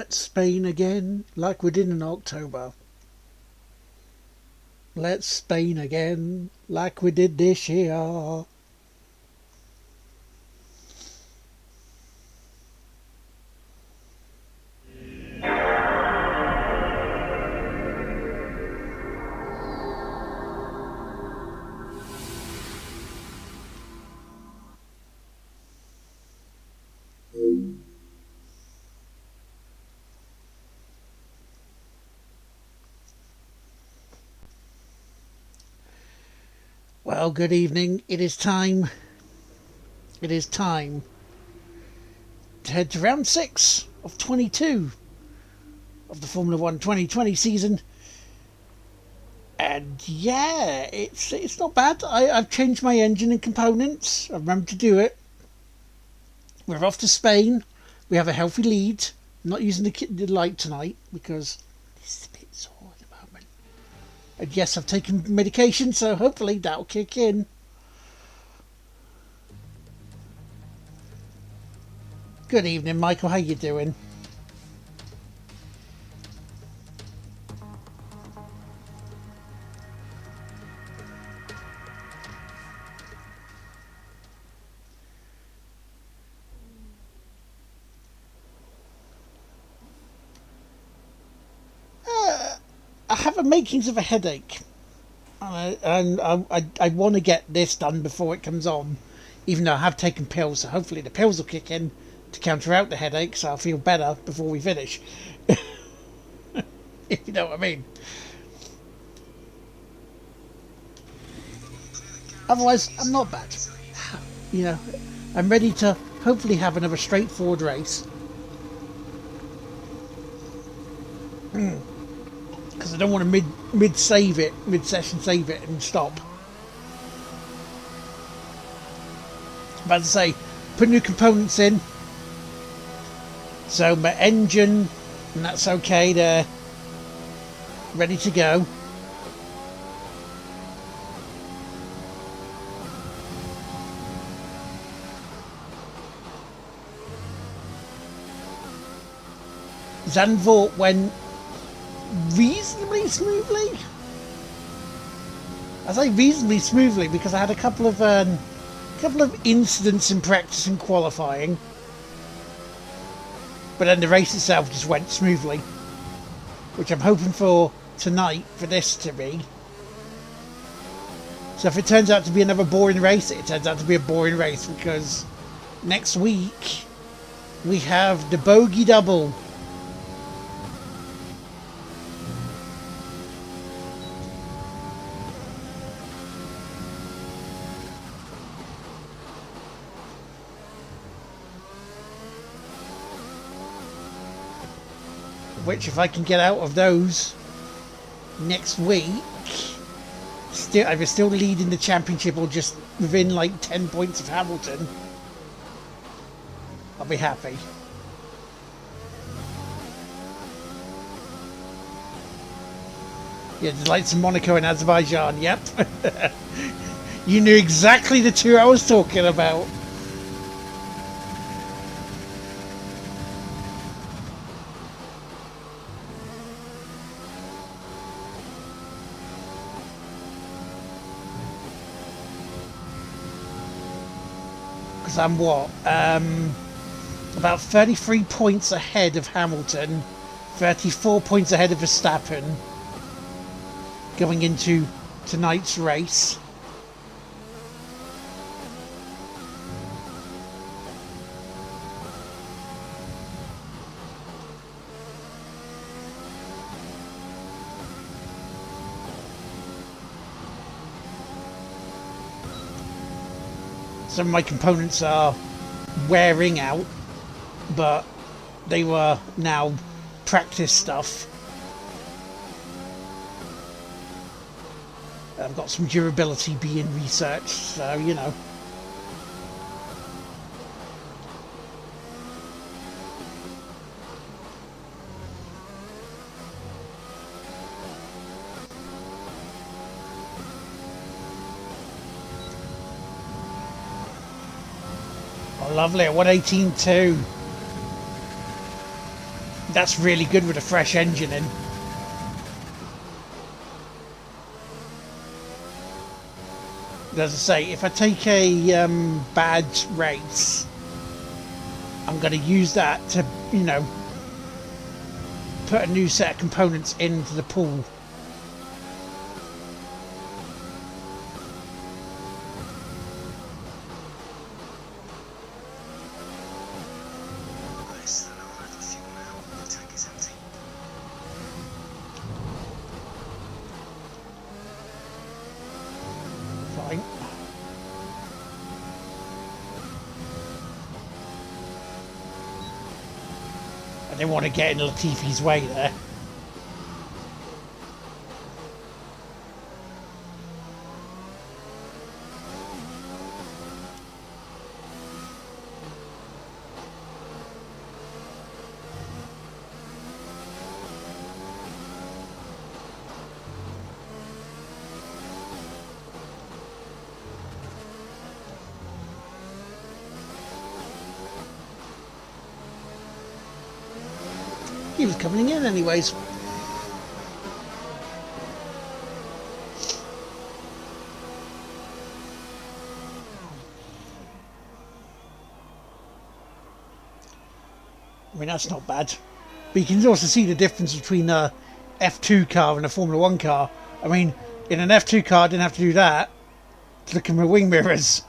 Let's Spain again, like we did in October. Let's Spain again, like we did this year. Well, good evening. It is time to head to round 6 of 22 of the Formula 1 2020 season. And yeah, it's not bad. I've changed my engine and components. I remembered to do it. We're off to Spain. We have a healthy lead. I'm not using the light tonight because this is a bit sore at the moment. And yes, I've taken medication, so hopefully that'll kick in. Good evening, Michael. How you doing? I have a makings of a headache, and I want to get this done before it comes on, even though I have taken pills, so hopefully the pills will kick in to counter out the headache, so I'll feel better before we finish. If you know what I mean. Otherwise, I'm not bad. You know, I'm ready to hopefully have another straightforward race. Because I don't want to mid session save it and stop. But as I say, put new components in. So my engine, and that's okay there, ready to go. Zandvoort went reasonably smoothly. I say reasonably smoothly because I had a couple of incidents in practice and qualifying, but then the race itself just went smoothly, which I'm hoping for tonight for this to be. So if it turns out to be another boring race, it turns out to be a boring race, because next week we have the bogey double. Which, if I can get out of those next week, either still leading the championship or just within like 10 points of Hamilton, I'll be happy. Yeah, the lights in Monaco and Azerbaijan, yep. You knew exactly the two I was talking about. I'm about 33 points ahead of Hamilton, 34 points ahead of Verstappen going into tonight's race. Some of my components are wearing out, but they were now practice stuff. I've got some durability being researched, so you know. Oh, lovely, at 118.2. That's really good with a fresh engine in. As I say, if I take a bad race, I'm going to use that to, you know, put a new set of components into the pool. Fine. I didn't want to get in Latifi's way there. He was coming in anyways. I mean, that's not bad. But you can also see the difference between a F2 car and a Formula 1 car. I mean, in an F2 car, I didn't have to do that. Look at my wing mirrors.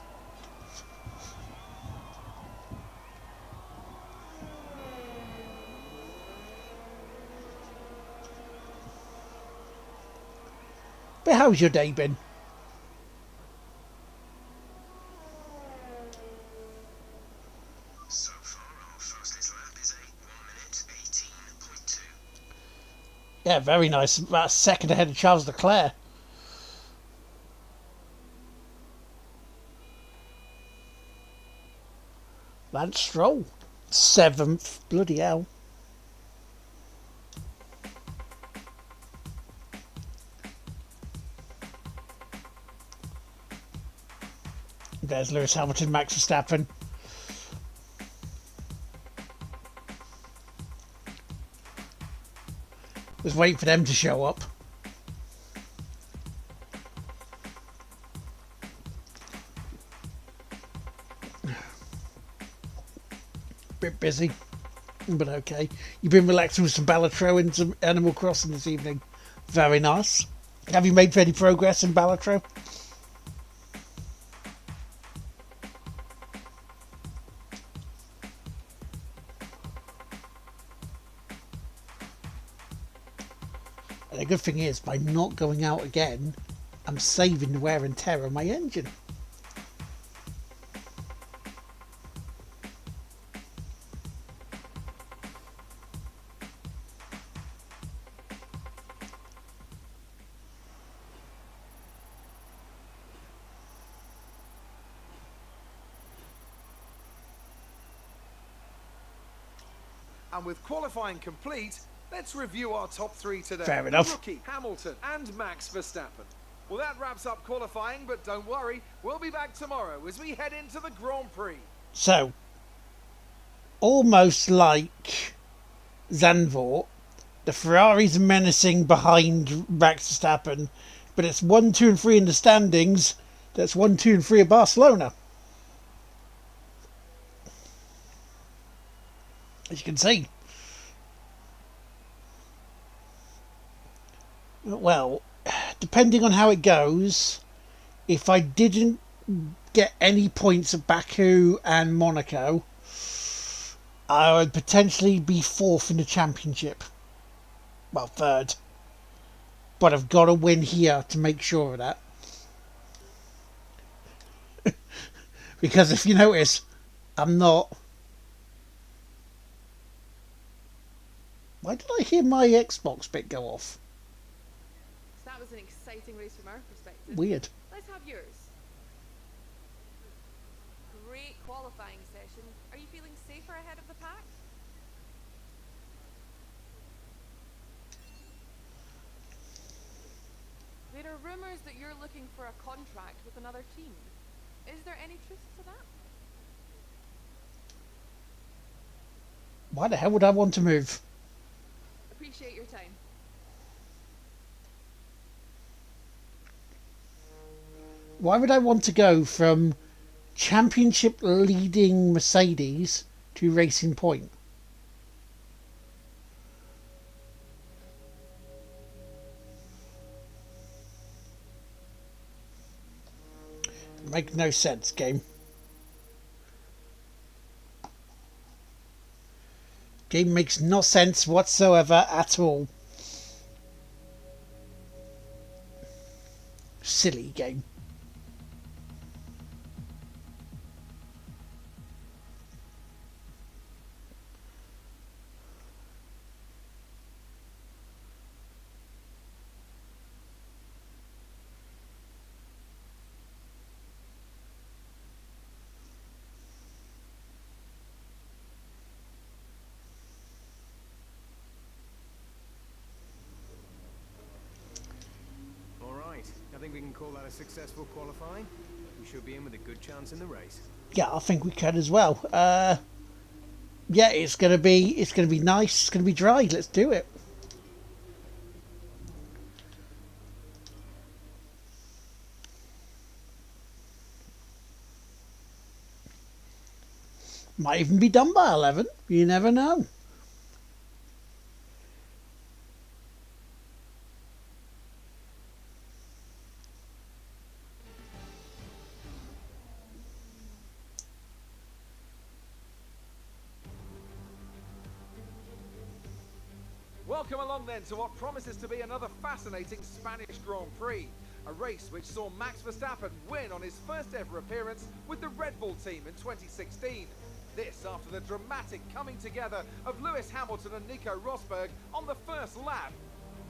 But how's your day been? So far, our fastest lap is a 1 minute 18.2. Yeah, very nice. About a second ahead of Charles Leclerc. Lance Stroll, 7th. Bloody hell. There's Lewis Hamilton, Max Verstappen. Was waiting for them to show up. Bit busy, but okay. You've been relaxing with some Balatro and some Animal Crossing this evening. Very nice. Have you made any progress in Balatro? And the good thing is, by not going out again, I'm saving the wear and tear on my engine. And with qualifying complete, let's review our top three today. Fair enough. Rookie, Hamilton, and Max Verstappen. Well, that wraps up qualifying, but don't worry, we'll be back tomorrow as we head into the Grand Prix. So, almost like Zandvoort, the Ferraris are menacing behind Max Verstappen, but it's 1, 2 and 3 in the standings. That's 1, 2 and 3 at Barcelona. As you can see. Well, depending on how it goes, if I didn't get any points at Baku and Monaco, I would potentially be 4th in the championship. Well, 3rd. But I've got to win here to make sure of that. Because if you notice, I'm not... Why did I hear my Xbox bit go off? That was an exciting race from our perspective. Weird. Let's have yours. Great qualifying session. Are you feeling safer ahead of the pack? There are rumours that you're looking for a contract with another team. Is there any truth to that? Why the hell would I want to move? appreciate your time. Why would I want to go from championship leading Mercedes to Racing Point? Make no sense, game. Game makes no sense whatsoever at all. Silly game. I think we can call that a successful qualifying. We should be in with a good chance in the race. Yeah, I think we can as well. Yeah, it's gonna be nice. It's gonna be dry. Let's do it. Might even be done by 11. You never know. Welcome along then to what promises to be another fascinating Spanish Grand Prix. A race which saw Max Verstappen win on his first ever appearance with the Red Bull team in 2016. This after the dramatic coming together of Lewis Hamilton and Nico Rosberg on the first lap.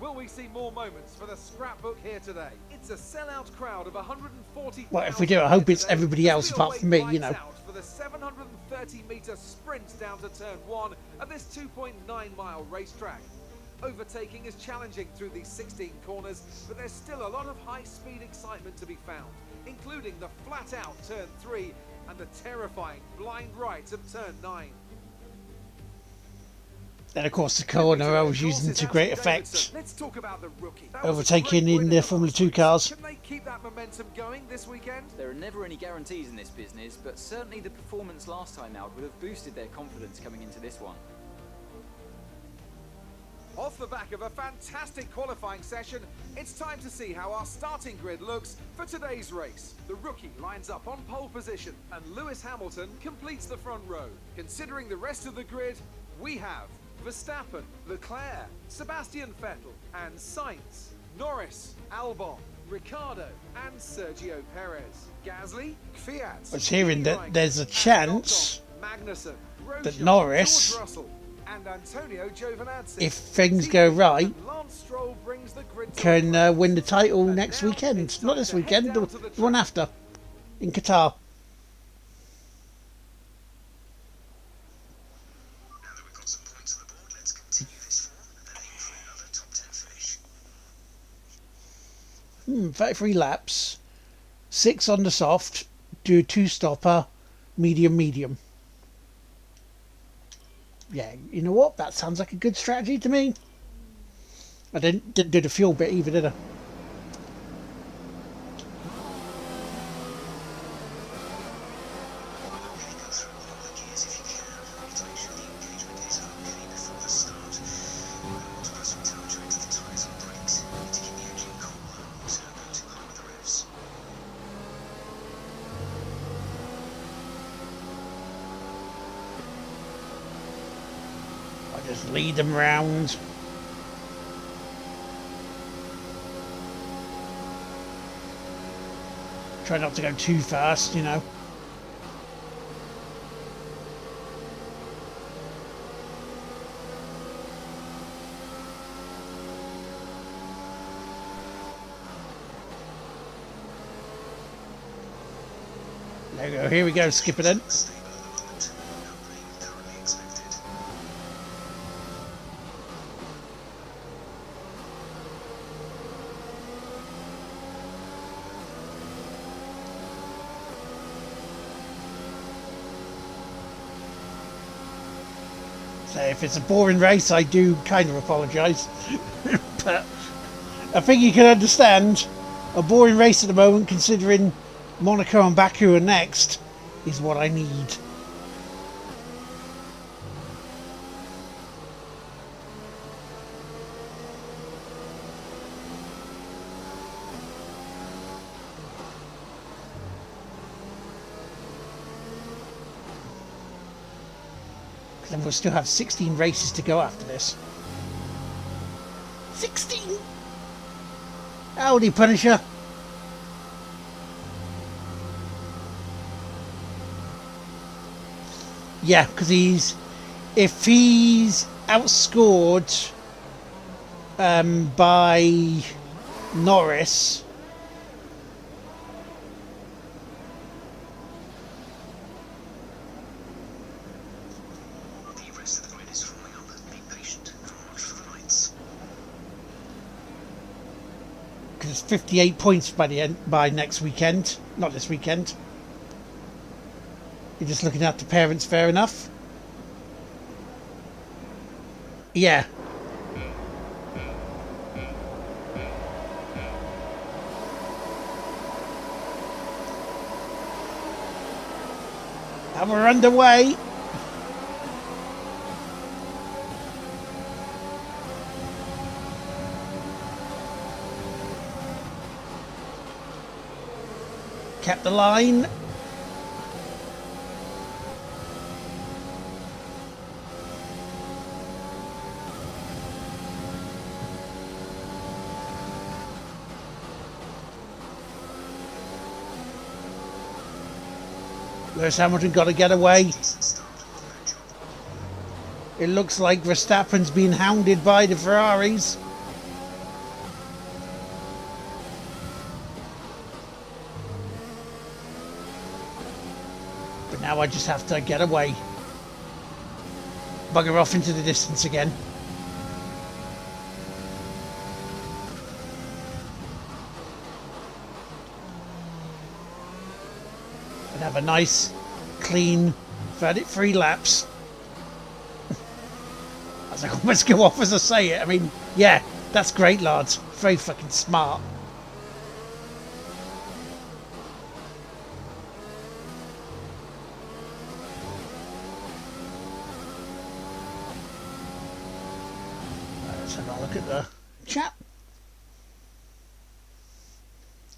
Will we see more moments for the scrapbook here today? It's a sellout crowd of 140,000. Well, if we do, I hope it's everybody else apart from me, you know. For the 730-metre sprint down to turn 1 of this 2.9-mile racetrack. Overtaking is challenging through these 16 corners, but there's still a lot of high-speed excitement to be found, including the flat-out turn 3 and the terrifying blind right of turn 9. Then, of course, the corner I was using to great effect. Let's talk about the rookie. Overtaking in the Formula 2 cars. Can they keep that momentum going this weekend? There are never any guarantees in this business, but certainly the performance last time out would have boosted their confidence coming into this one. Off the back of a fantastic qualifying session, it's time to see how our starting grid looks for today's race. The rookie lines up on pole position and Lewis Hamilton completes the front row. Considering the rest of the grid, we have Verstappen, Leclerc, Sebastian Vettel and Sainz, Norris, Albon, Ricciardo and Sergio Perez. Gasly, Fiat. I was hearing that there's a chance Magnussen, that Grosjean, Norris, George Russell, and Antonio Giovinazzi. if things go right, Lance Stroll brings the grid to can win the title next weekend. Not this weekend, the one after, in Qatar. Now that we've got some points on the board, let's continue this form and aim for another top 10 finish. 33 laps, 6 on the soft, do a 2-stopper, medium. Yeah, you know what? That sounds like a good strategy to me. I didn't do the fuel bit either, did I? Go through all the gears if you can. You need to make sure the engagement is okay before the start. You want to put some temperature into the tyres and brakes. You need to keep the engine cool, so don't go too hard with the revs. I just lead them round. Try not to go too fast, you know. There we go, here we go, skip it in. Stable at the moment. No rain currently expected. So if it's a boring race, I do kind of apologise. But I think you can understand a boring race at the moment, considering Monaco and Baku are next, is what I need. Then we'll still have 16 races to go after this. 16! Howdy, Punisher! Yeah, because if he's outscored by Norris, The rest of the grid is forming up. Be patient. Watch for the lights. because it's 58 points by next weekend, not this weekend. You're just looking at the parents, fair enough. Yeah. And we're underway. Kept the line. Lewis Hamilton got to get away. It looks like Verstappen's been hounded by the Ferraris. But now I just have to get away. Bugger off into the distance again. And have a nice, clean, 33 laps. As I almost go off as I say it. I mean, yeah, that's great, lads. Very fucking smart. Let's have a look at the chat.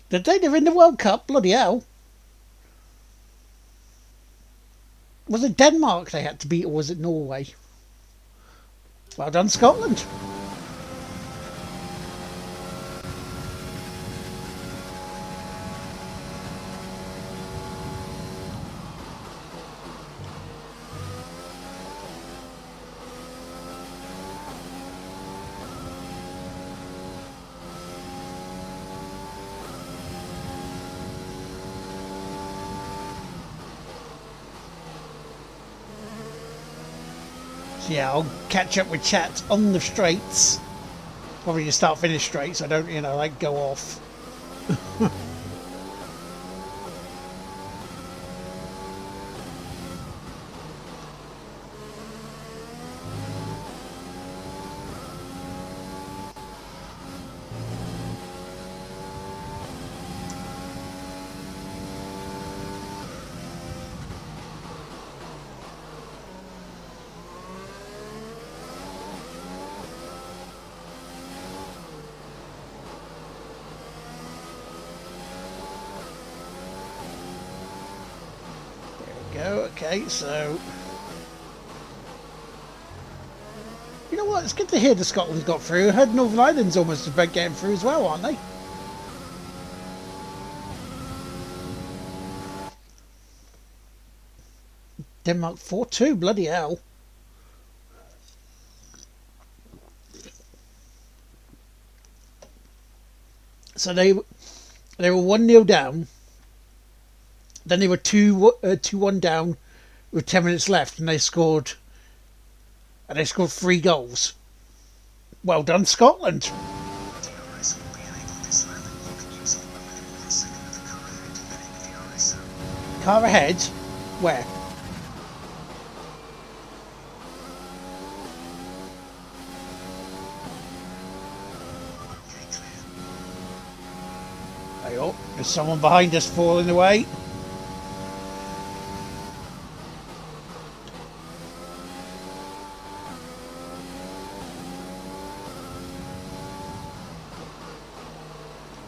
The day they're in the World Cup, bloody hell. Was it Denmark they had to beat, or was it Norway? Well done, Scotland. So yeah, I'll catch up with chat on the straights. Probably just start finish straight, so I don't, like go off. Okay, so you know what? It's good to hear that Scotland's got through. I heard Northern Ireland's almost about getting through as well, aren't they? Denmark 4-2, bloody hell. So they were 1-0 down. Then they were 2-1 down with 10 minutes left, and they scored 3 goals. Well done, Scotland. Car ahead? Where? Oh, there's someone behind us falling away.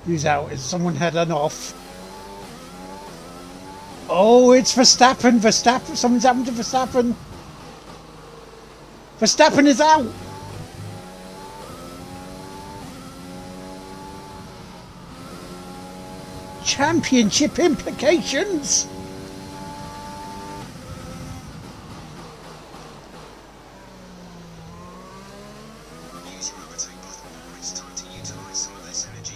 Who's out? Is someone heading off? Oh, it's Verstappen! Verstappen! Something's happened to Verstappen! Verstappen is out! Championship implications! Use your overtake button. It's time to utilize some of this energy.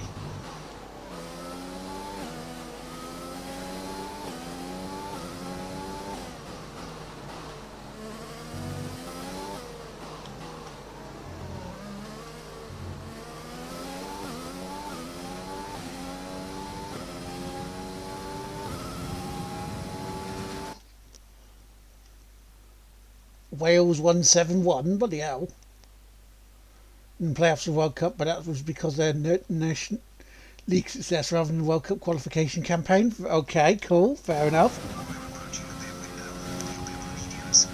Wales 1-7-1, bloody hell. In playoffs of the World Cup, but that was because their nation league success rather than the World Cup qualification campaign. Okay, cool, fair enough. We're approaching the pit window. You'll be able to review us.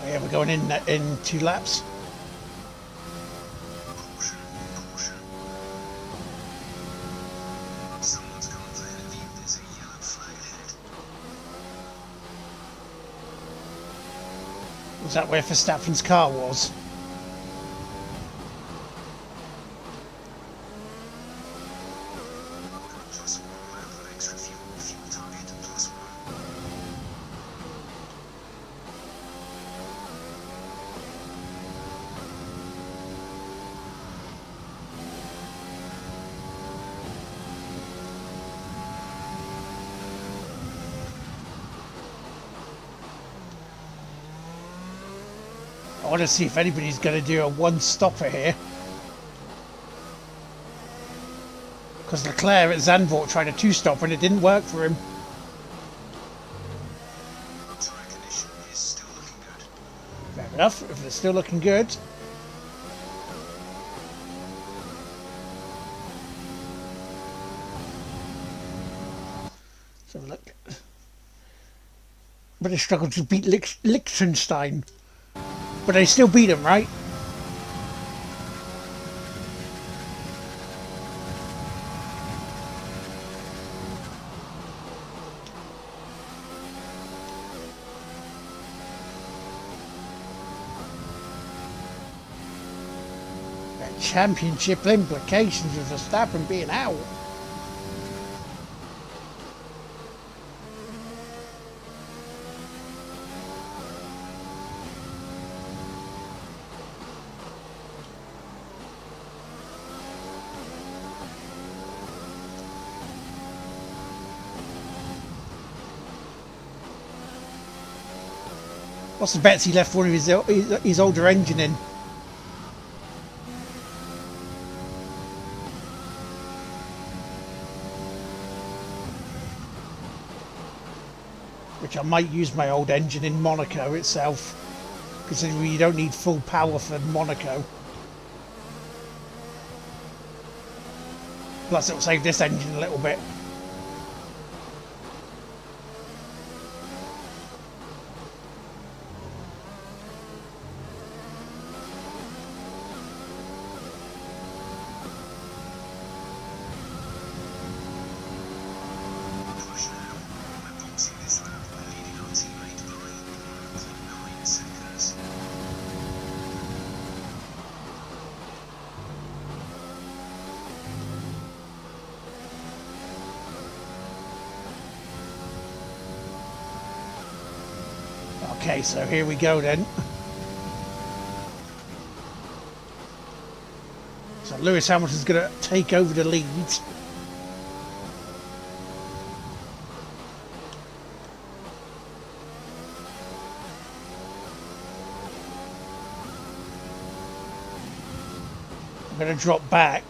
Oh, yeah, we're going in 2 laps. Caution, caution. Someone's gone off ahead of you. There's a yellow flag ahead. Was that where Verstappen's car was? +1 lap of extra fuel. Fuel target +1. I want to see if anybody's going to do a one-stopper here. Because Leclerc at Zandvoort tried a 2-stopper and it didn't work for him. Track condition is still looking good. Fair enough, if they're still looking good. So look. But they struggled to beat Liechtenstein. But they still beat him, right? The championship implications of Verstappen being out. What's the bets he left one of his older engine in? Which I might use my old engine in Monaco itself, considering you don't need full power for Monaco. Plus it'll save this engine a little bit. Push now. We're boxing this lap. We're leading our teammate by 0.9 seconds. Okay, so here we go then. So Lewis Hamilton's going to take over the lead. I'm going to drop back.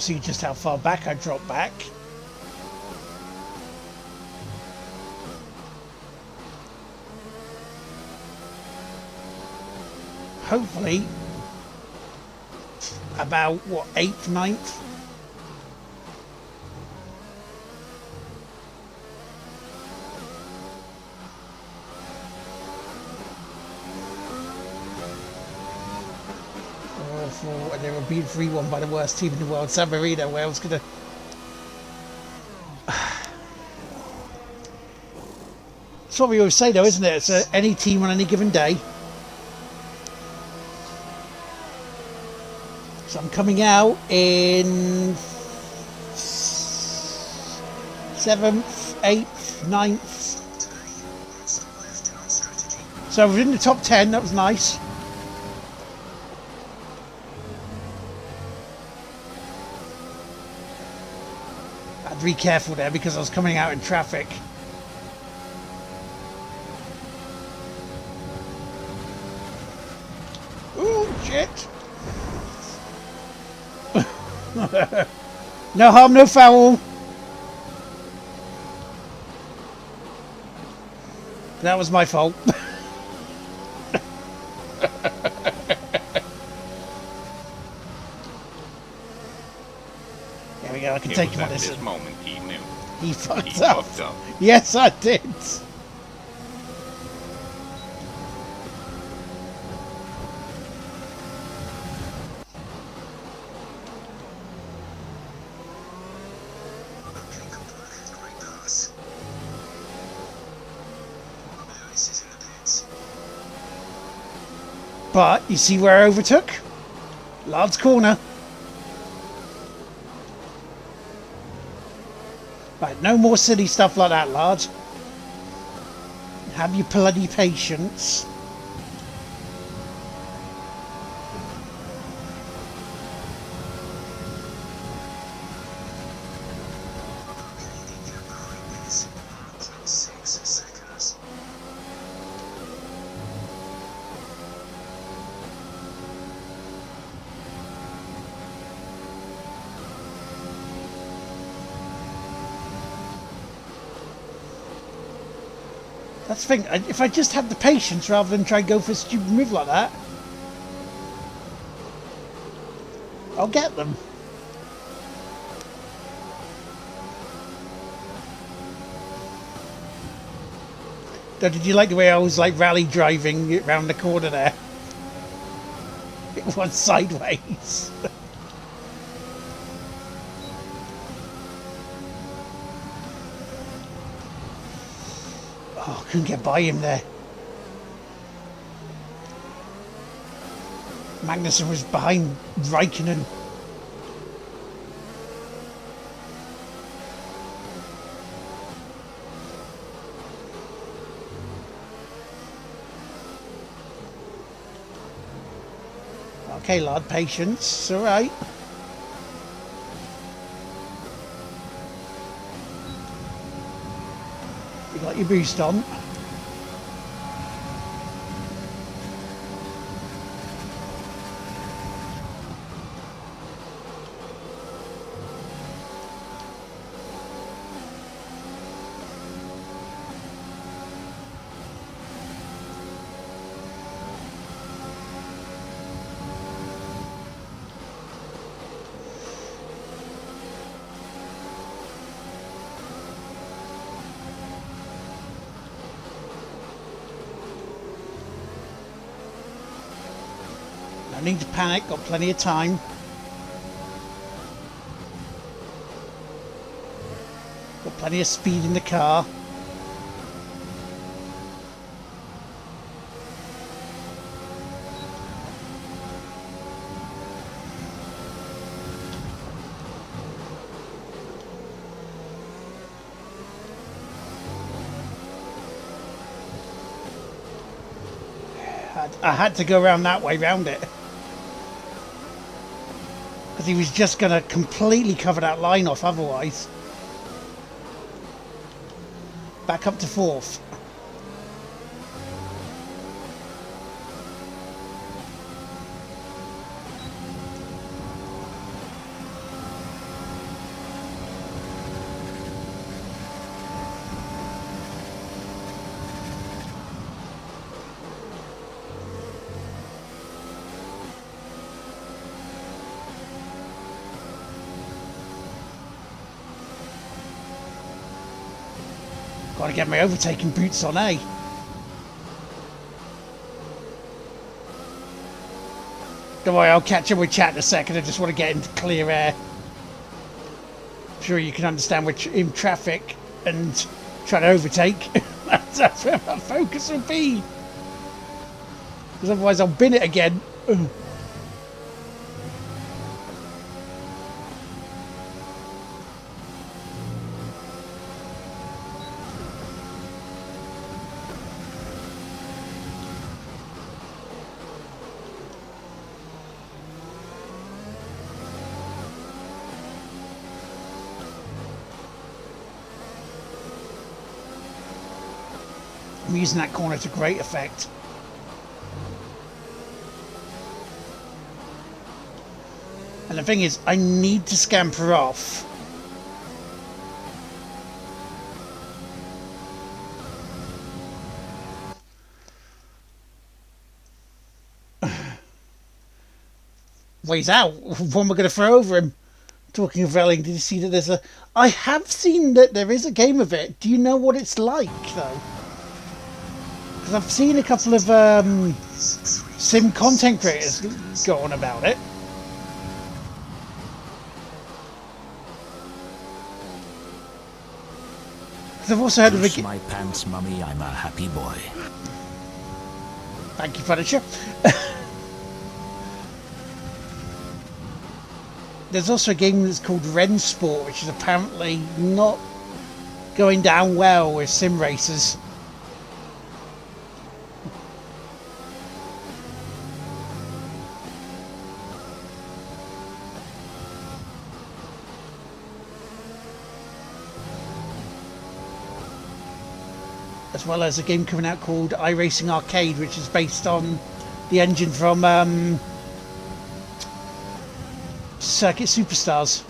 I'll see just how far back I drop back. Hopefully about what, 8th, 9th? And they were being 3-1 by the worst team in the world, San Marino, where I was gonna. That's what we always say, though, isn't it? It's any team on any given day. So I'm coming out in 7th, 8th, 9th. So we're in the top 10, that was nice. I had to be careful there because I was coming out in traffic. Oh, shit. No harm, no foul. That was my fault. There we go, I can take him on this. Moment he knew. He fucked up. Yes, I did. But you see where I overtook? Lard's corner. Right, no more silly stuff like that, Lard. Have your bloody patience. That's the thing, if I just had the patience rather than try and go for a stupid move like that, I'll get them. Did you like the way I was like rally driving around the corner there? It was sideways. Oh, couldn't get by him there. Magnussen was behind Raikkonen. Okay, Lard, patience. It's all right. You got your boost on. No need to panic, got plenty of time. Got plenty of speed in the car. I had to go around that way round it. Because he was just going to completely cover that line off otherwise. Back up to 4th. Gotta get my overtaking boots on, eh? Don't worry, I'll catch up with chat in a second. I just want to get into clear air. I'm sure you can understand we're in traffic and trying to overtake. That's where my focus will be. Because otherwise I'll bin it again. Ugh. I'm using that corner to great effect. And the thing is, I need to scamper off. Ways out. What am I going to throw over him? Talking of rallying, did you see that there's a... I have seen that there is a game of it. Do you know what it's like, though? Because I've seen a couple of sim content creators go on about it. Because I've also heard of Push my pants, mummy, I'm a happy boy. Thank you, Furniture. There's also a game that's called Ren Sport, which is apparently not going down well with sim racers. As well as a game coming out called iRacing Arcade, which is based on the engine from Circuit Superstars.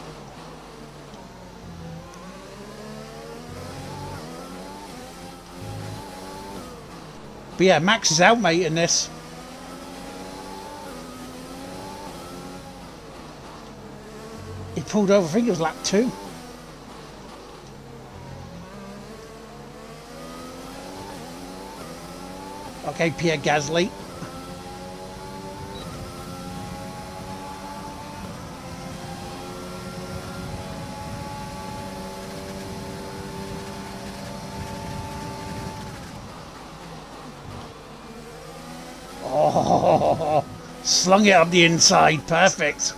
But yeah, Max is out, mate, in this. He pulled over, I think it was lap 2. Okay, Pierre Gasly. Oh, slung it up the inside, perfect.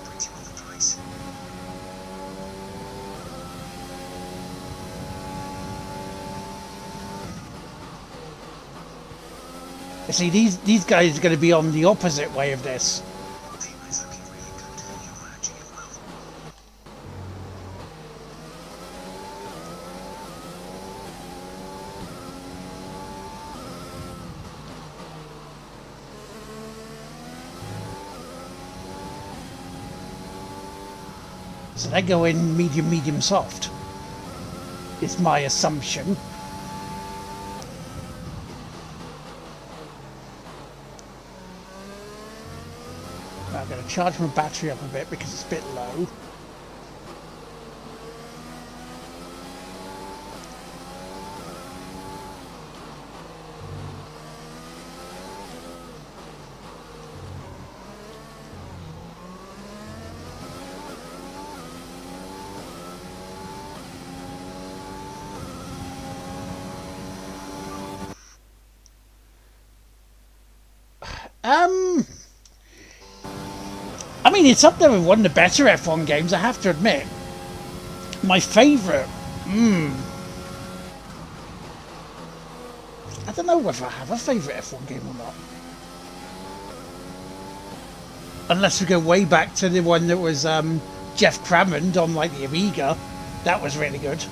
See, these guys are going to be on the opposite way of this. So they go in medium, medium, soft. Is my assumption. I'm going to charge my battery up a bit because it's a bit low. I mean, it's up there with one of the better F1 games, I have to admit. My favourite? I don't know whether I have a favourite F1 game or not. Unless we go way back to the one that was Jeff Crammond on like the Amiga. That was really good.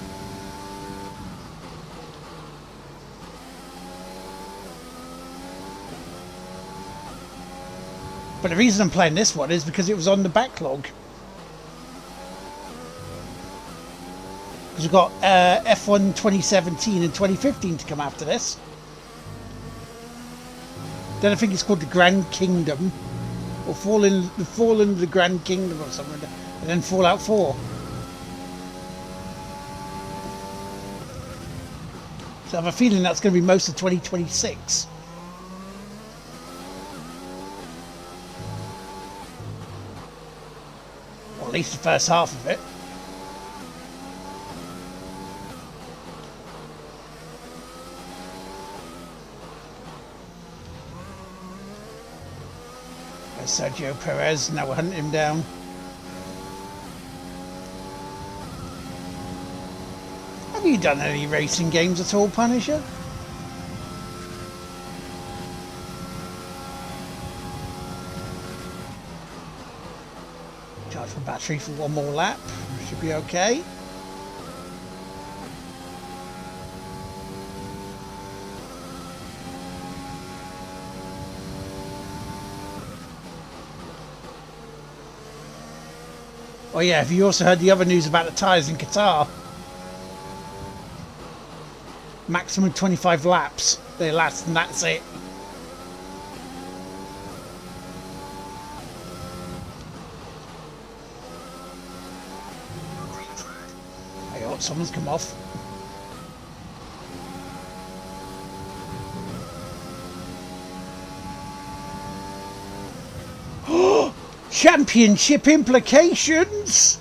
But the reason I'm playing this one is because it was on the backlog. Because we've got F1 2017 and 2015 to come after this. Then I think it's called the Grand Kingdom. Or Fallen of the Grand Kingdom or something. And then Fallout 4. So I have a feeling that's going to be most of 2026. Or at least the first half of it. There's Sergio Perez, now we're hunting him down. Have you done any racing games at all, Punisher? Charge my battery for one more lap. Should be okay. Oh yeah, have you also heard the other news about the tyres in Qatar? Maximum 25 laps they last, and that's it. Hey, oh, someone's come off. Championship implications!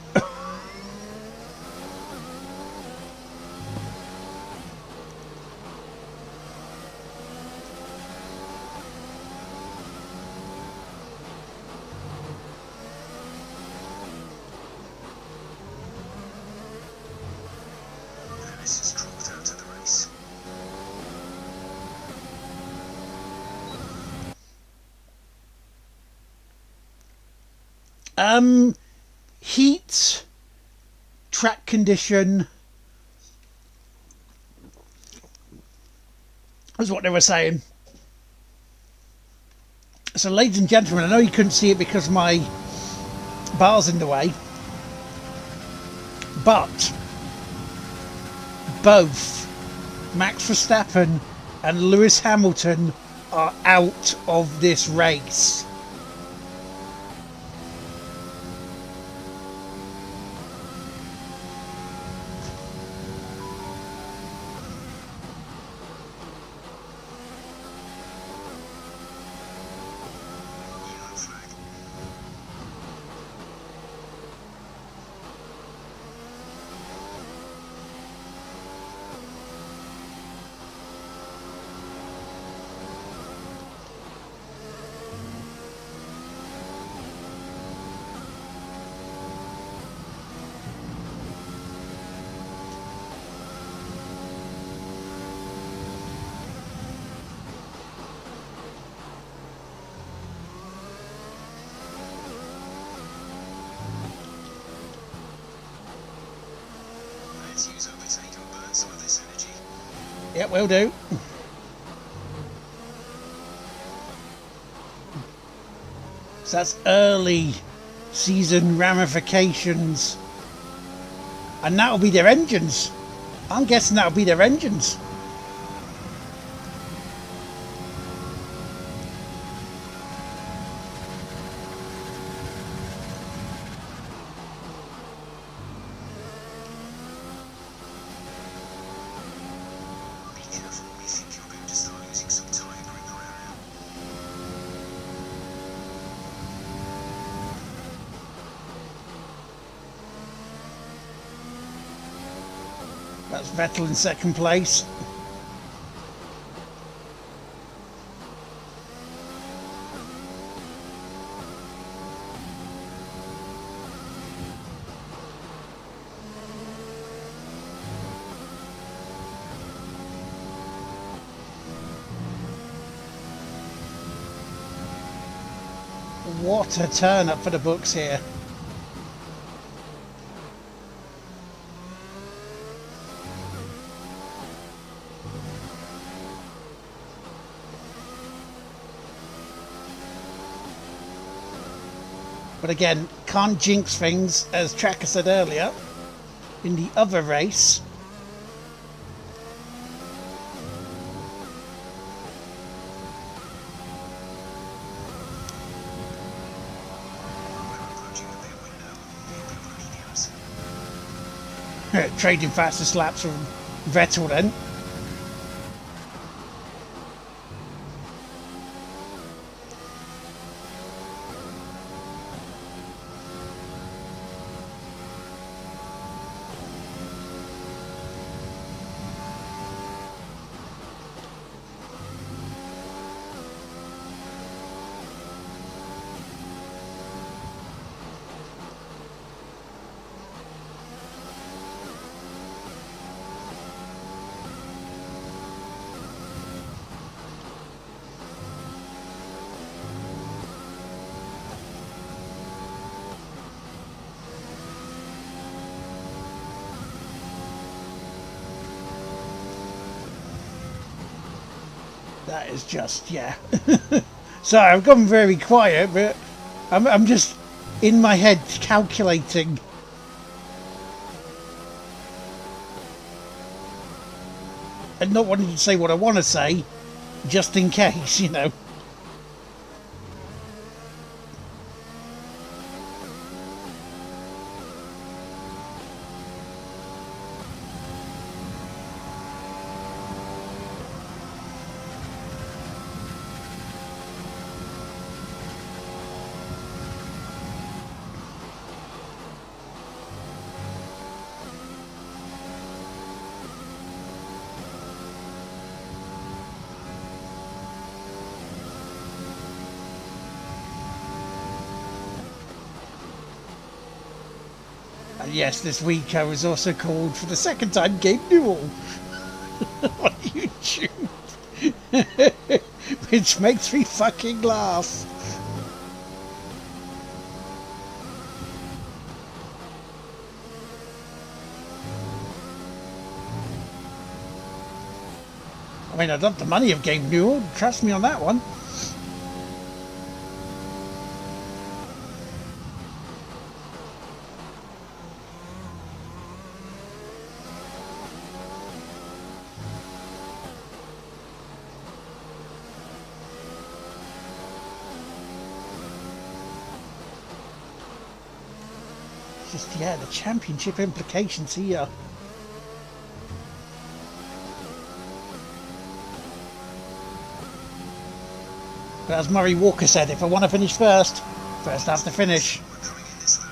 Lewis is dropped out of the race. Heat, track condition, is what they were saying. So ladies and gentlemen, I know you couldn't see it because my bar's in the way, but both Max Verstappen and Lewis Hamilton are out of this race. Yellow flag. Let's use overtake and burn some of this energy. Yep, will do. So that's early season ramifications. And that'll be their engines. I'm guessing that'll be their engines. Be careful, we think you're going to start losing some time in the area. That's Vettel in second place. What a turn up for the books here. But again, can't jinx things, as Tracker said earlier, in the other race. We're approaching the pit window. We'll be running us. Trading fastest laps from Vettel then. That is just, yeah. Sorry, I've gone very quiet, but I'm just in my head calculating. And not wanting to say what I want to say, just in case, you know. And yes, this week I was also called for the second time Gabe Newell on YouTube. Which makes me fucking laugh. I mean, I'd love the money of Gabe Newell, trust me on that one. Just, yeah, the championship implications here. But as Murray Walker said, if I want to finish first I have to finish. We're coming in this lap.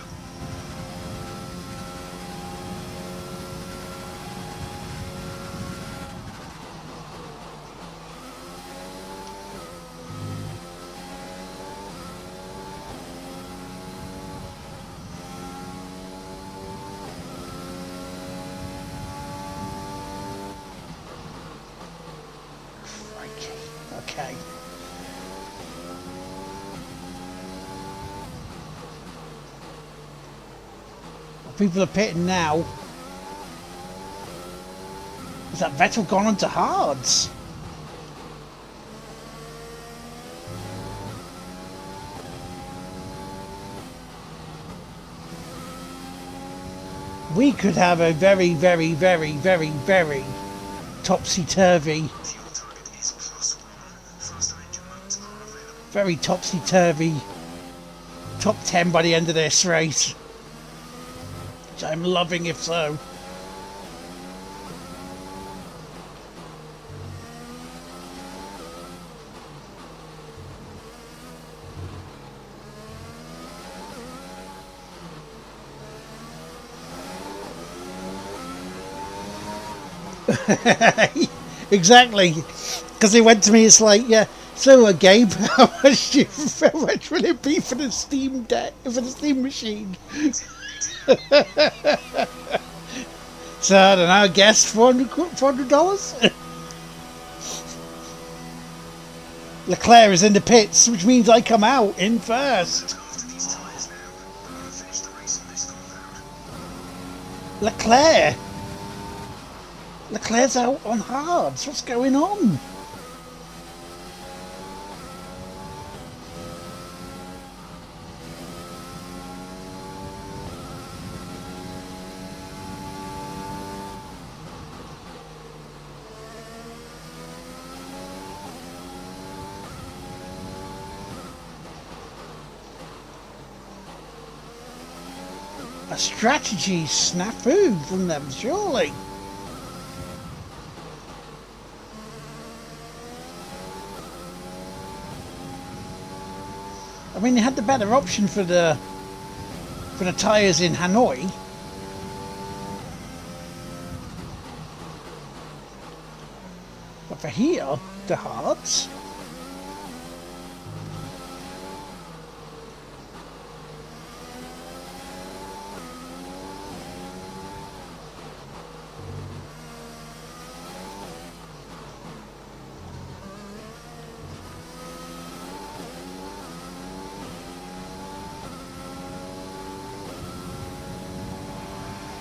Crikey. Okay. People are pitting now. Is that Vettel gone onto hards? We could have a very, very, very, very, very topsy-turvy, Fuel target is +1. Faster engine modes are available. very topsy-turvy top 10 by the end of this race. Which I'm loving if so. Exactly, because he went to me. It's like, yeah. So, Gabe, how much will it be for the Steam deck, for the Steam machine? So I don't know. I guess $400. Leclerc is in the pits, which means I come out in first. After these tyres now, we're going to finish the race on this compound. Leclerc's out on hards. What's going on? A strategy snafu from them, surely. I mean, they had the better option for the tyres in Hanoi. But for here, the hards.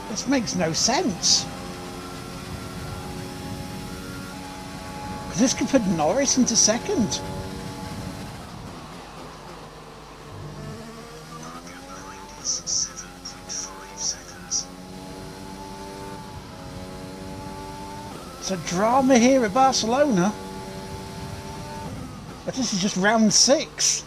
This makes no sense. This could put Norris into second. Gap behind is 7.5 seconds. So drama here at Barcelona. But this is just round 6.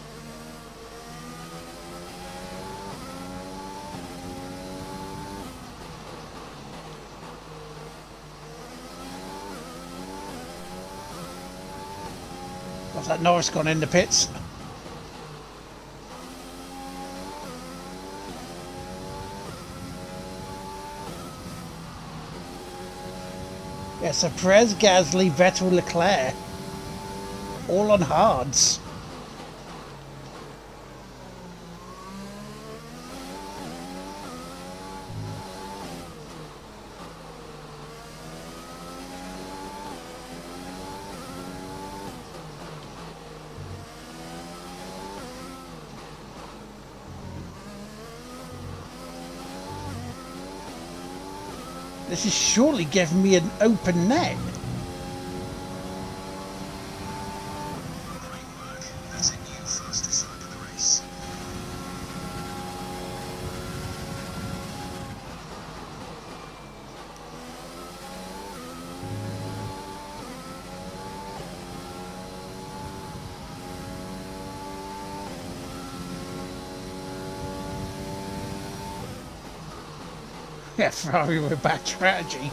What's that? Norris gone in the pits. Yeah, so Perez, Gasly, Vettel, Leclerc. All on hards. This is surely giving me an open net. Great work. That's a new fastest lap of the race. Yeah, Ferrari with bad strategy.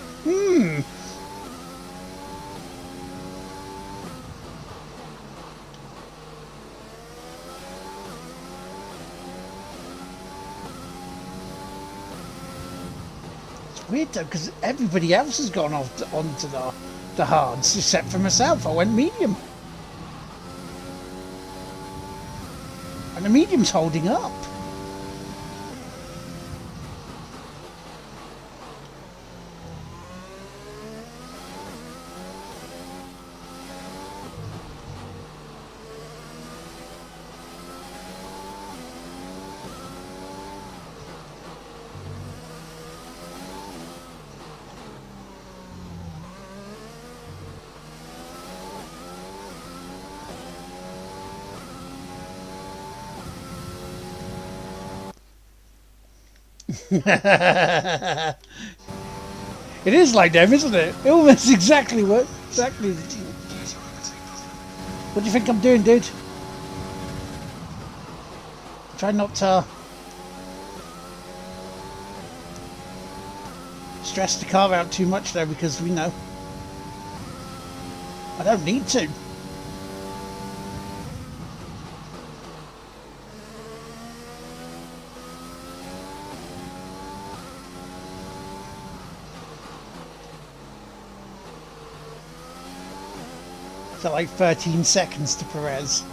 It's weird though, because everybody else has gone off onto the hards, except for myself. I went medium. And the medium's holding up. It is like them, isn't it? It almost exactly what exactly. What do you think I'm doing, dude? Try not to stress the car out too much though, because we know I don't need to. So like 13 seconds to Perez.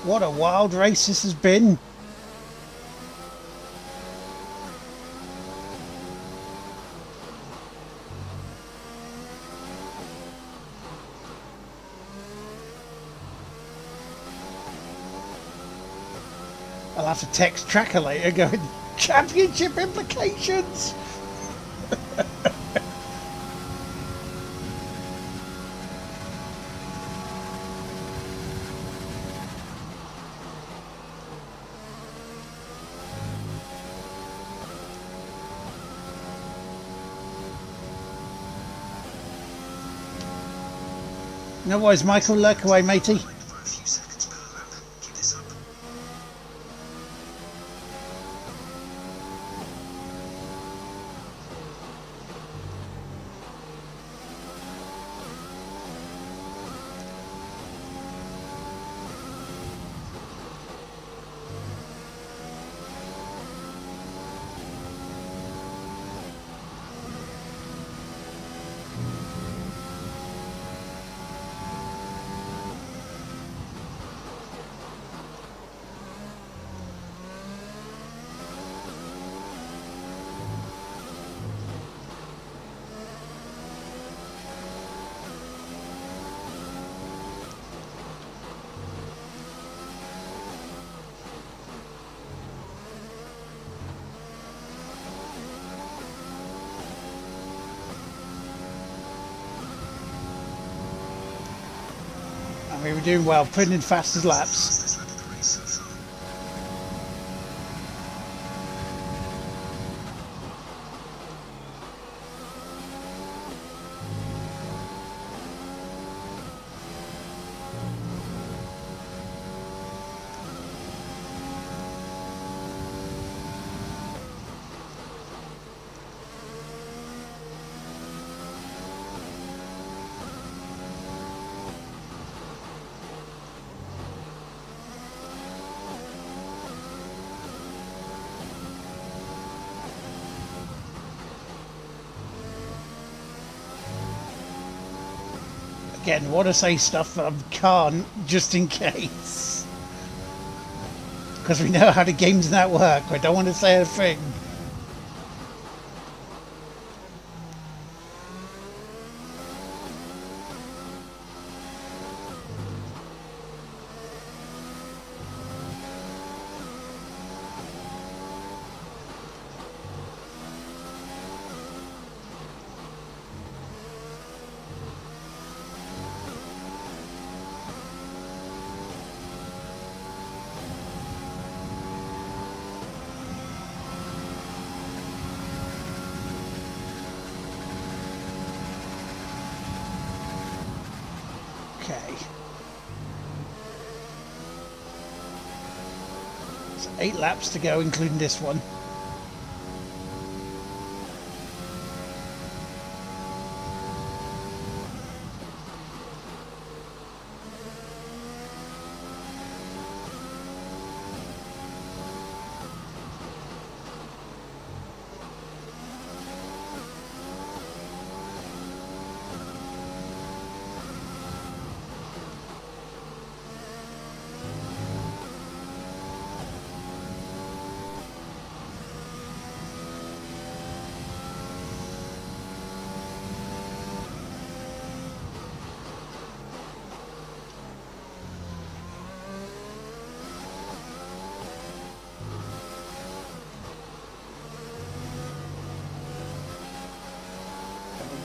What a wild race this has been. I'll have to text Tracker later going, championship implications! No worries, Michael, lurk away, matey. By a few seconds per lap. Keep this up. And we were doing well, putting in fastest laps. Fastest lap of the race so far. Again, want to say stuff that I can't, just in case. Because we know how the games now work. I don't want to say a thing. Okay. So 8 laps to go, including this one.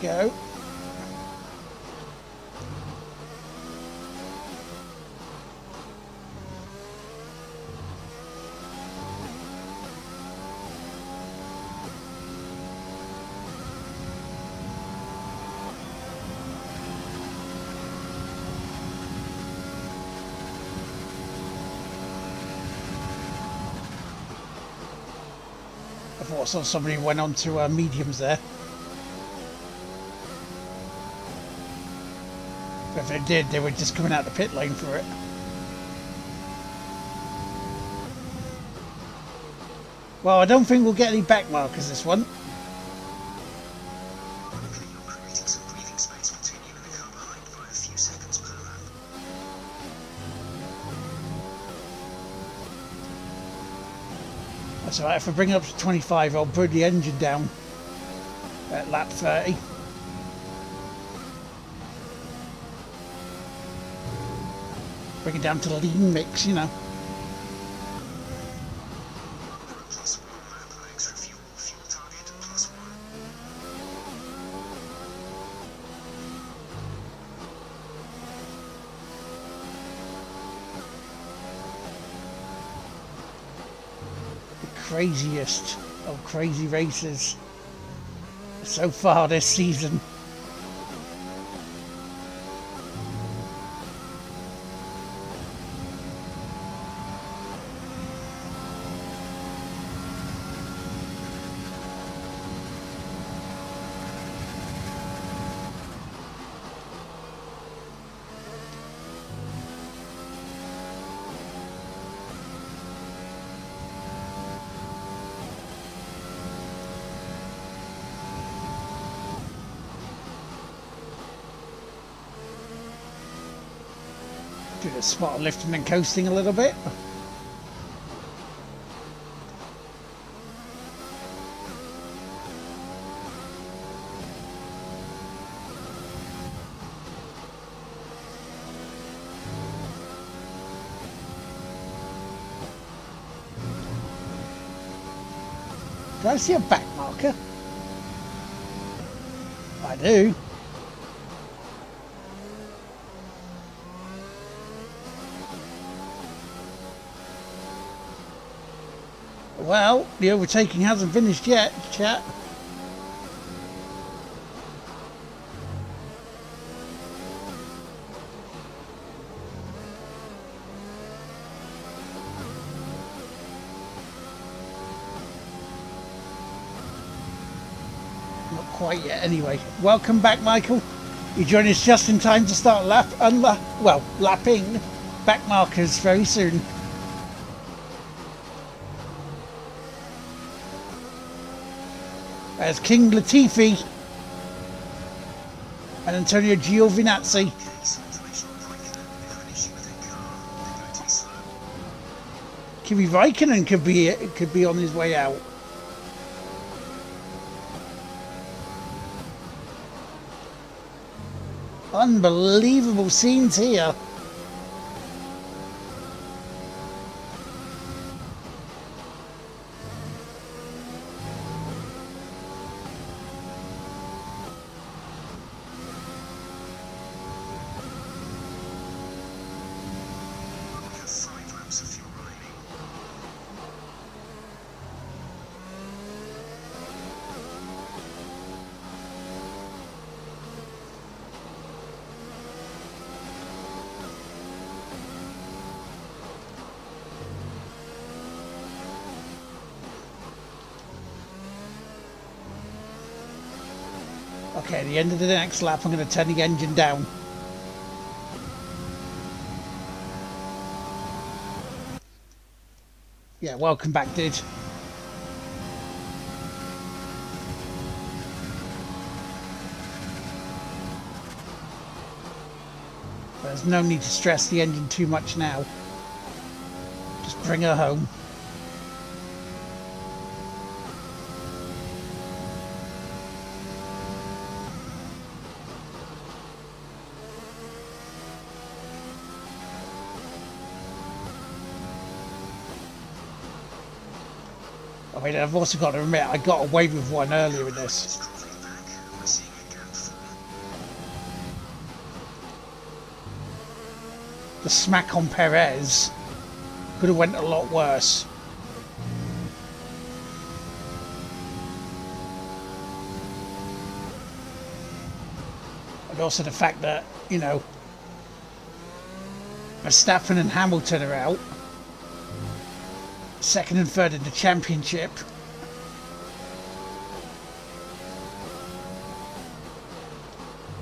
Go. I thought I saw somebody went on to mediums there. If they did, they were just coming out the pit lane for it. Well, I don't think we'll get any back markers this one. Hopefully you're creating some breathing space between you and the car behind by a few seconds per lap. That's alright, if I bring it up to 25, I'll burn the engine down at lap 30. Bring it down to the lean mix, you know. For a +1 lap, extra fuel target +1. The craziest of crazy races so far this season. Do the spot lifting and coasting a little bit. Do I see a back marker? I do. Well, the overtaking hasn't finished yet, chat. Not quite yet, anyway. Welcome back, Michael. You join us just in time to start lapping back markers very soon. There's King Latifi and Antonio Giovinazzi. Kimi Raikkonen could be on his way out. Unbelievable scenes here. Okay, at the end of the next lap, I'm going to turn the engine down. Yeah, welcome back, dude. There's no need to stress the engine too much now. Just bring her home. I mean, I've also got to admit, I got away with one earlier in this. The smack on Perez could have went a lot worse. And also the fact that, you know, Verstappen and Hamilton are out. Second and third in the championship.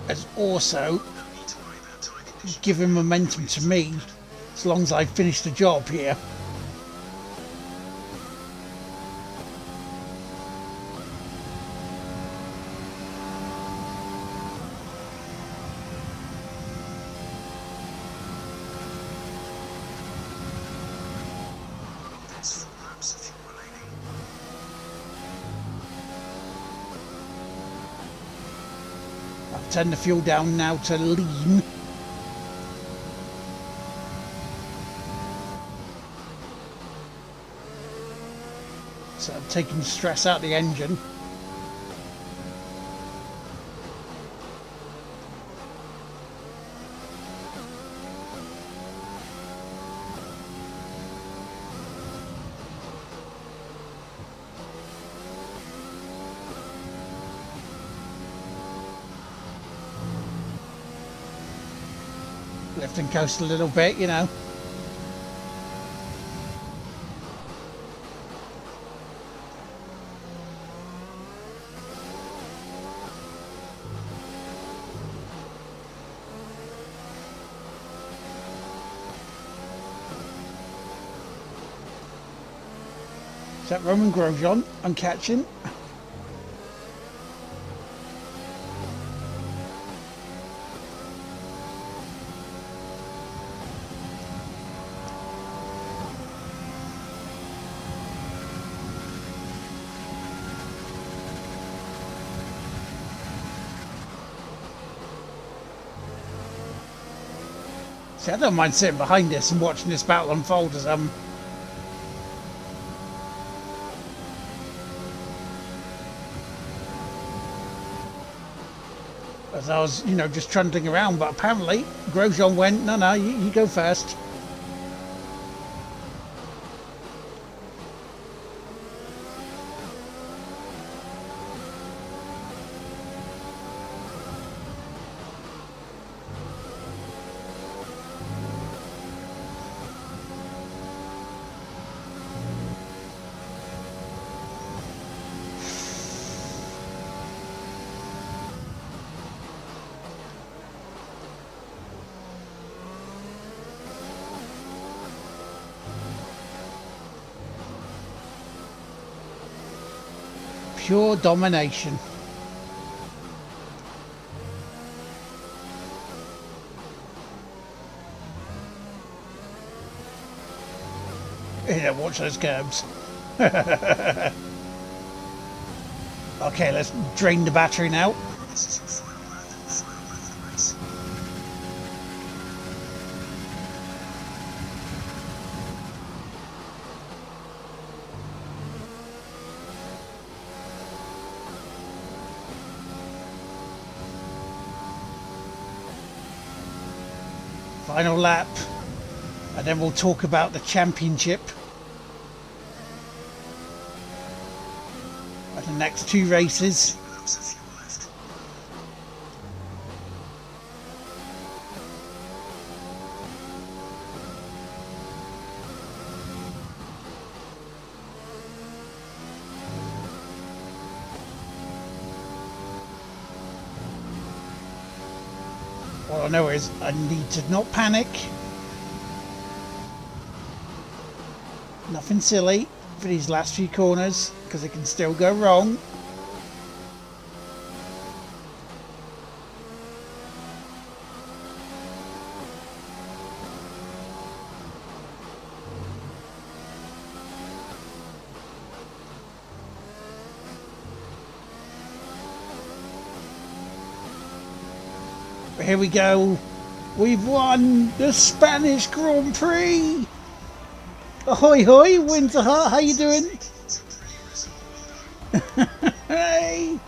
Has also given momentum to me as long as I finish the job here. I've turned the fuel down now to lean. So I'm taking the stress out of the engine. Lift and coast a little bit, you know. Is that Roman Grosjean I'm catching? See, I don't mind sitting behind this and watching this battle unfold as I was, you know, just trundling around, but apparently Grosjean went, no, you go first. Pure domination. Yeah, watch those curbs. Okay, let's drain the battery now. This is your final lap, final lap of the race. Final lap. And then we'll talk about the championship. And the next two races. Lots of fuel left. All I know is I need to not panic. Nothing silly for these last few corners, because it can still go wrong. But here we go. We've won the Spanish Grand Prix. Ahoy hoy, Winter Heart, how you doing? It's a pretty result. Well done. Hey!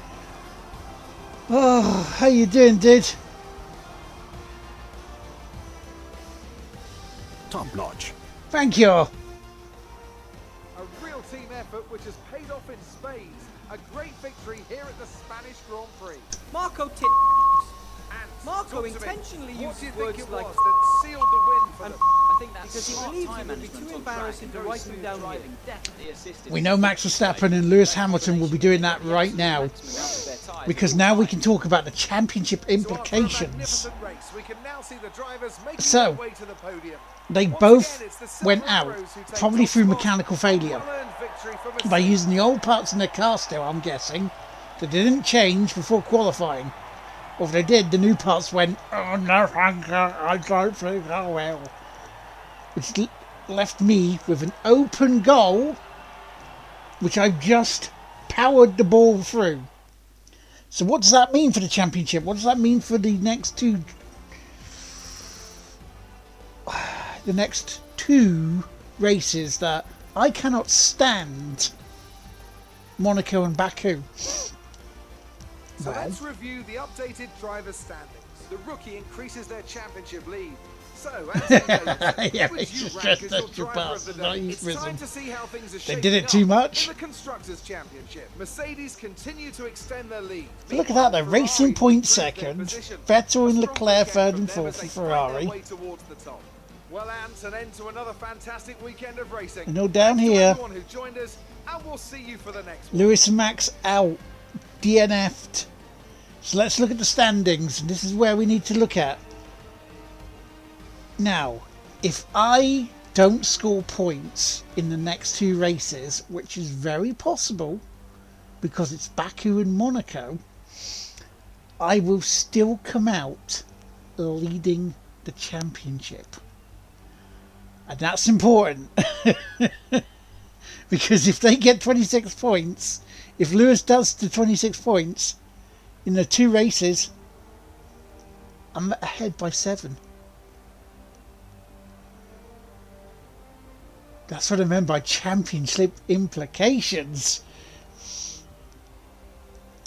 Oh, how you doing, dude? Top notch. Thank you. A real team effort which has paid off in spades. A great victory here at the Spanish Grand Prix. Marco And Marco talk to me. intentionally What used do you words think it like was that sealed the win for and them? I think that's because he smart believes time it would be management too on track, embarrassing and to very write them smooth down driving definitely assisted We the know team. Max Verstappen and Lewis Hamilton will be doing that right now, because now we can talk about the championship So after a implications. magnificent race, we can now see the drivers making So, their way to the podium. They Once both again, it's the Silver went out, Arrows who take probably top through spot. mechanical failure, Well-earned victory for by Mercedes. using the old parts in their car still, I'm guessing, that they didn't change before qualifying. Or if they did, the new parts went, oh no, thank you, I don't think I will. Which left me with an open goal, which I've just powered the ball through. So what does that mean for the championship? What does that mean for the next two races that I cannot stand? Monaco and Baku. So Well, let's review the updated drivers' standings. The rookie increases their championship lead. So, Anthony Davidson, Yeah, who would it's you just rank as your that you driver of passed, the not day? you It's prison. time to see how things are They shaping did it up too much. in the Constructors' Championship. Mercedes continue to extend their lead. Look at that, they're Meanwhile, racing Ferrari point improve their second. position. Vettel and A strong Leclerc weekend third from and them fourth as for they find Ferrari. their way towards the top. Well, Ant, an end to another fantastic weekend of racing. And all down Thanks to here. everyone who joined us, and we'll see you for the next one. Lewis and Max out. DNF'd. So let's look at the standings. And this is where we need to look at. Now, if I don't score points in the next two races, which is very possible because it's Baku and Monaco, I will still come out leading the championship. And that's important. Because if they get 26 points, if Lewis does the 26 points in the two races, I'm ahead by 7. That's what I meant by championship implications.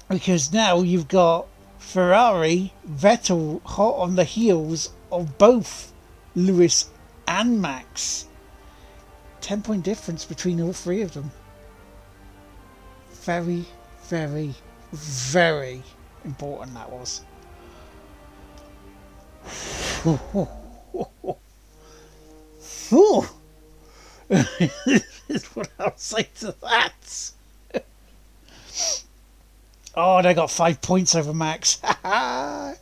Because now you've got Ferrari, Vettel hot on the heels of both Lewis and Max. 10-point difference between all three of them. Very, very, very important that was. Is what I'll say to that. Oh, they got 5 points over Max. I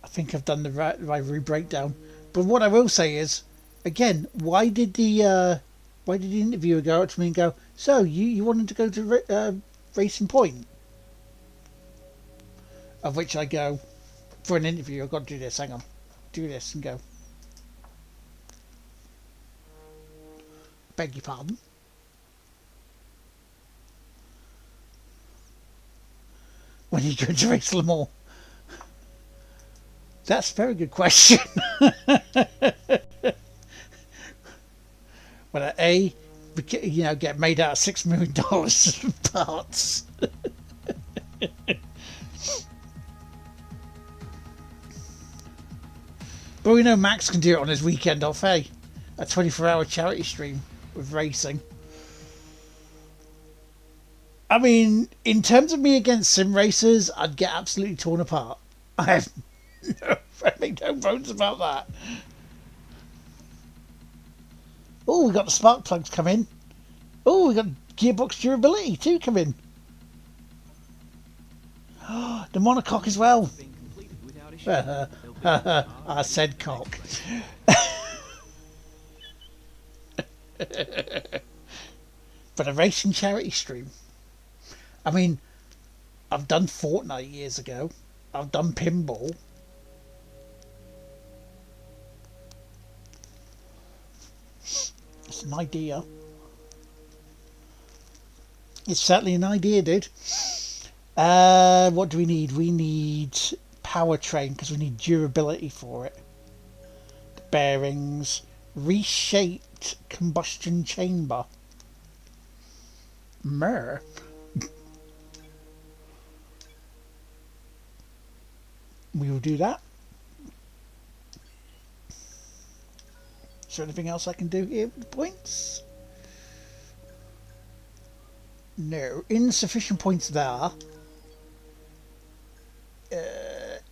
think I've done the rivalry breakdown. But what I will say is, again, why did the Why did the interviewer go up to me and go, so you wanted to go to Racing Point? Of which I go, for an interview, I've got to do this, hang on. Do this and go. Beg your pardon? When are you going to race Le Mans? That's a very good question. Well, A, you know, get made out of $6 million of parts. But we know Max can do it on his weekend off, eh? A 24-hour charity stream with racing. I mean, in terms of me against sim racers, I'd get absolutely torn apart. I make no bones about that. Oh, we got the spark plugs come in. Oh, we got gearbox durability too come in. The monocoque as well. I said cock. But a racing charity stream. I mean, I've done Fortnite years ago. I've done pinball. It's an idea. It's certainly an idea, dude. What do we need? We need powertrain because we need durability for it. The bearings. Reshaped combustion chamber. Mer. We will do that. Is there anything else I can do here with the points? No. Insufficient points there.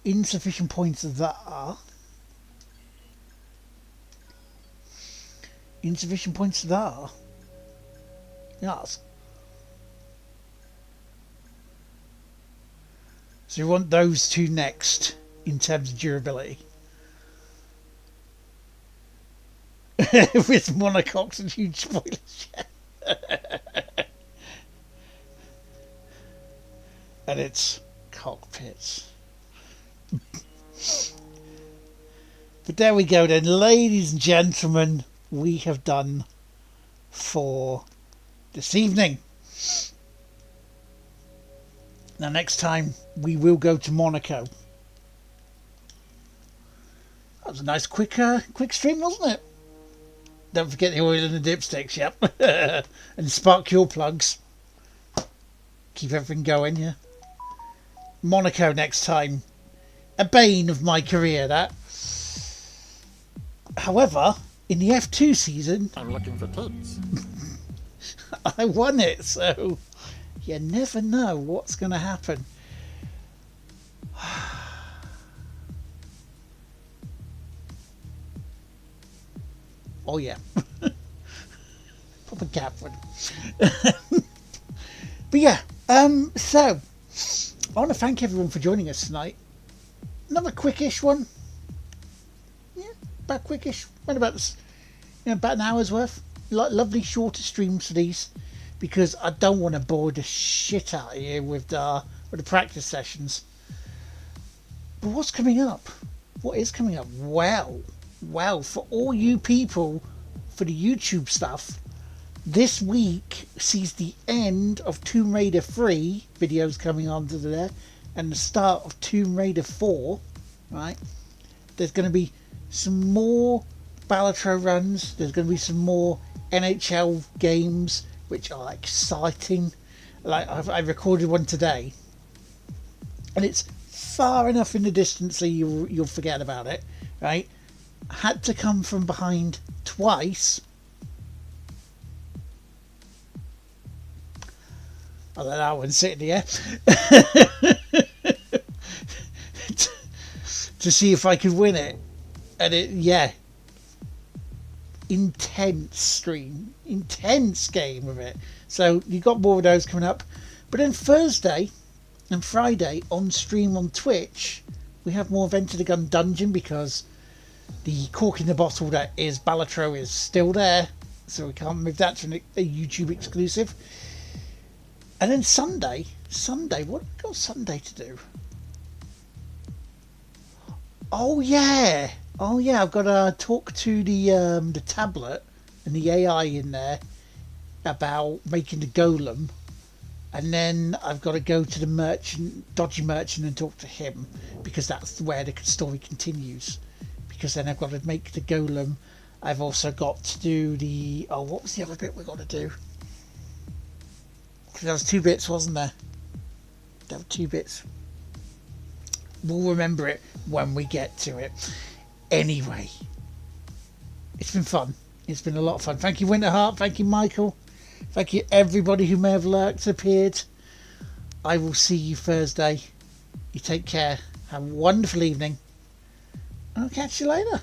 Insufficient points there. Insufficient points there. Yes. So we want those two next in terms of durability. With monocoques and huge spoilers. And it's cockpits. But there we go then, ladies and gentlemen, we have done for this evening. Now next time we will go to Monaco. That was a nice quick stream, wasn't it? Don't forget the oil and the dipsticks, yep. And spark your plugs. Keep everything going, yeah. Monaco next time. A bane of my career, that. However, in the F2 season, I'm looking for tips. I won it, so you never know what's going to happen. Oh yeah. Proper Catherine. But yeah, so I want to thank everyone for joining us tonight. Another quickish one. Yeah, about quickish. Went about this, about an hour's worth. Lovely shorter streams for these, because I don't want to bore the shit out of you with the practice sessions. But what's coming up? What is coming up? Well, for all you people for the YouTube stuff, this week sees the end of Tomb Raider 3 videos coming onto there, and the start of Tomb Raider 4, right? There's going to be some more Balatro runs, there's going to be some more NHL games, which are exciting. Like, I recorded one today, and it's far enough in the distance so you'll forget about it, right? Had to come from behind twice. I let that one sit here. To see if I could win it. And yeah. Intense stream. Intense game of it. So you got more of those coming up. But then Thursday and Friday on stream on Twitch, we have more of Enter the Gun Dungeon, because the cork in the bottle that is Balatro is still there. so we can't move that to a YouTube exclusive. And then Sunday, what have we got Sunday to do? Oh yeah, I've got to talk to the tablet and the AI in there about making the golem, and then I've got to go to the dodgy merchant, and talk to him, because that's where the story continues. Because then I've got to make the golem. I've also got to do what was the other bit we got to do? There was 2 bits, wasn't there? There were 2 bits. We'll remember it when we get to it. Anyway, it's been fun. It's been a lot of fun. Thank you, Winterheart. Thank you, Michael. Thank you, everybody who may have lurked, appeared. I will see you Thursday. You take care. Have a wonderful evening. I'll catch you later.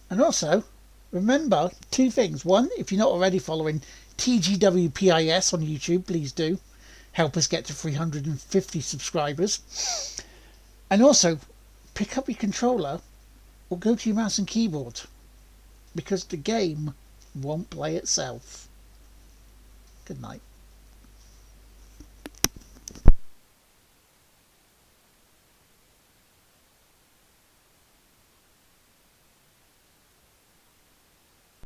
And also, remember 2 things. 1, if you're not already following TGWPIS on YouTube, please do. Help us get to 350 subscribers. And also, pick up your controller or go to your mouse and keyboard, because the game won't play itself. Good night.